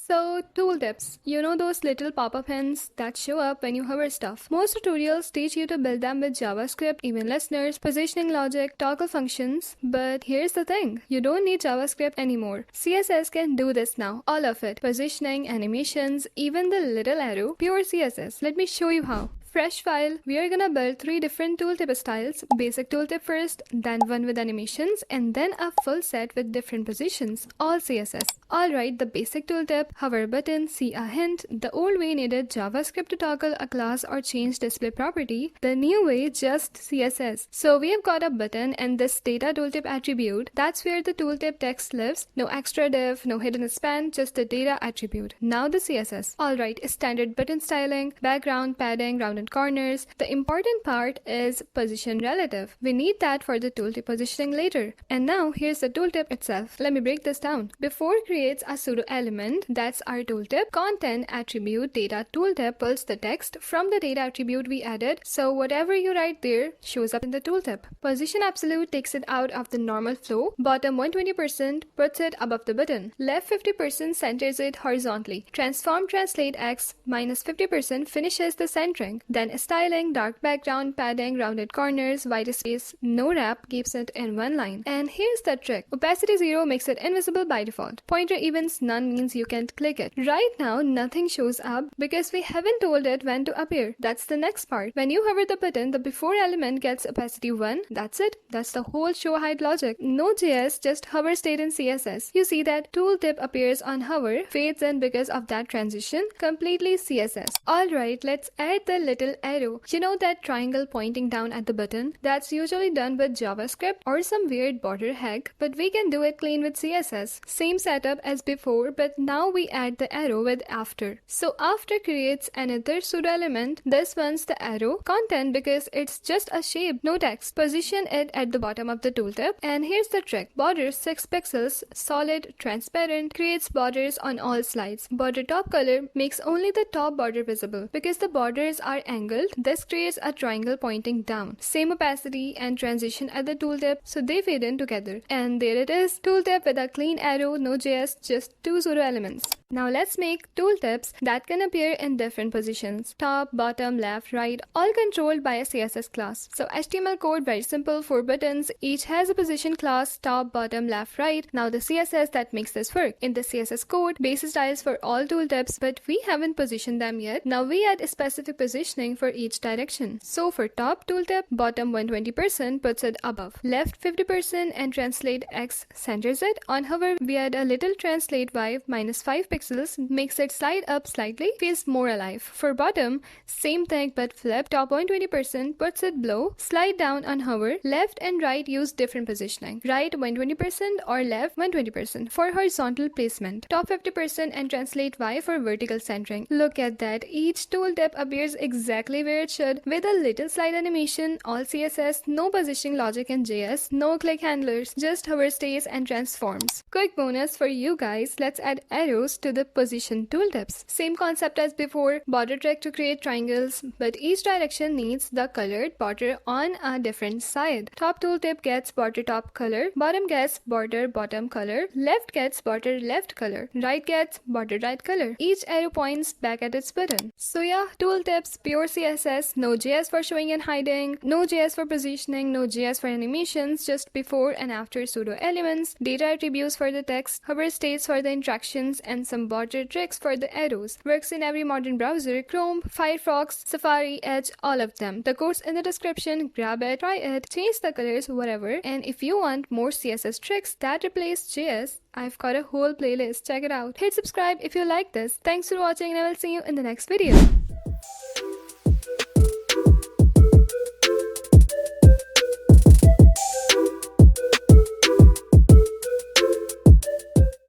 So, tooltips. You know those little pop-up hints that show up when you hover stuff. Most tutorials teach you to build them with JavaScript, even listeners, positioning logic, toggle functions. But here's the thing. You don't need JavaScript anymore. CSS can do this now. All of it. Positioning, animations, even the little arrow. Pure CSS. Let me show you how. Fresh file, we are gonna build 3 different tooltip styles. Basic tooltip first, then one with animations, and then a full set with different positions, all CSS. Alright, the basic tooltip, hover button, see a hint. The old way needed JavaScript to toggle a class or change display property. The new way, just CSS. So we have got a button and this data tooltip attribute. That's where the tooltip text lives. No extra div, no hidden span, just the data attribute. Now the CSS. Alright, standard button styling, background, padding, rounded corners. The important part is position relative. We need that for the tooltip positioning later. And now here's the tooltip itself. Let me break this down. Before creates a pseudo element, that's our tooltip. Content attribute data tooltip pulls the text from the data attribute we added. So whatever you write there shows up in the tooltip. Position absolute takes it out of the normal flow. Bottom 120% puts it above the button. Left 50% centers it horizontally. Transform translate x minus 50% finishes the centering. Then styling, dark background, padding, rounded corners, white space, no wrap keeps it in one line. And here's the trick. Opacity 0 makes it invisible by default. Pointer evens none means you can't click it. Right now, nothing shows up because we haven't told it when to appear. That's the next part. When you hover the button, the before element gets opacity 1. That's it. That's the whole show hide logic. No JS, just hover state in CSS. You see that tooltip appears on hover, fades in because of that transition, completely CSS. Alright, let's add the little arrow. You know that triangle pointing down at the button? That's usually done with JavaScript or some weird border hack, but we can do it clean with CSS. Same setup as before, but now we add the arrow with after. So after creates another pseudo element. This one's the arrow. Content because it's just a shape, no text. Position it at the bottom of the tooltip. And here's the trick. Border 6 pixels, solid, transparent, creates borders on all slides. Border top color makes only the top border visible. Because the borders are angled, this creates a triangle pointing down. Same opacity and transition at the tooltip, so they fade in together. And there it is, tooltip with a clean arrow, no JS, just 2 pseudo elements. Now let's make tooltips that can appear in different positions. Top, bottom, left, right, all controlled by a CSS class. So HTML code very simple, 4 buttons, each has a position class, top, bottom, left, right. Now the CSS that makes this work. In the CSS code, base styles for all tooltips, but we haven't positioned them yet. Now we add specific positioning for each direction. So for top tooltip, bottom 120% puts it above. Left 50% and translate x centers it. On hover, we add a little translate y minus 5 pixels, makes it slide up slightly, feels more alive. For bottom, same thing but flip. Top 120% puts it below. Slide down on hover. Left and right use different positioning. Right 120% or left 120% for horizontal placement. Top 50% and translate y for vertical centering. Look at that. Each tooltip appears exactly where it should with a little slide animation, all CSS, no positioning logic in JS, no click handlers, just hover stays and transforms. Quick bonus for you guys, let's add arrows to the position tooltips. Same concept as before, border trick to create triangles, but each direction needs the colored border on a different side. Top tooltip gets border top color, bottom gets border bottom color, left gets border left color, right gets border right color. Each arrow points back at its button. So yeah, tooltips, pure CSS, no JS for showing and hiding, no JS for positioning, no JS for animations, just before and after pseudo elements, data attributes for the text, hover states for the interactions, and some border tricks for the arrows. Works in every modern browser, Chrome, Firefox, Safari, Edge, all of them. The code's in the description, grab it, try it, change the colors, whatever. And if you want more CSS tricks that replace JS, I've got a whole playlist, check it out. Hit subscribe if you like this. Thanks for watching and I will see you in the next video.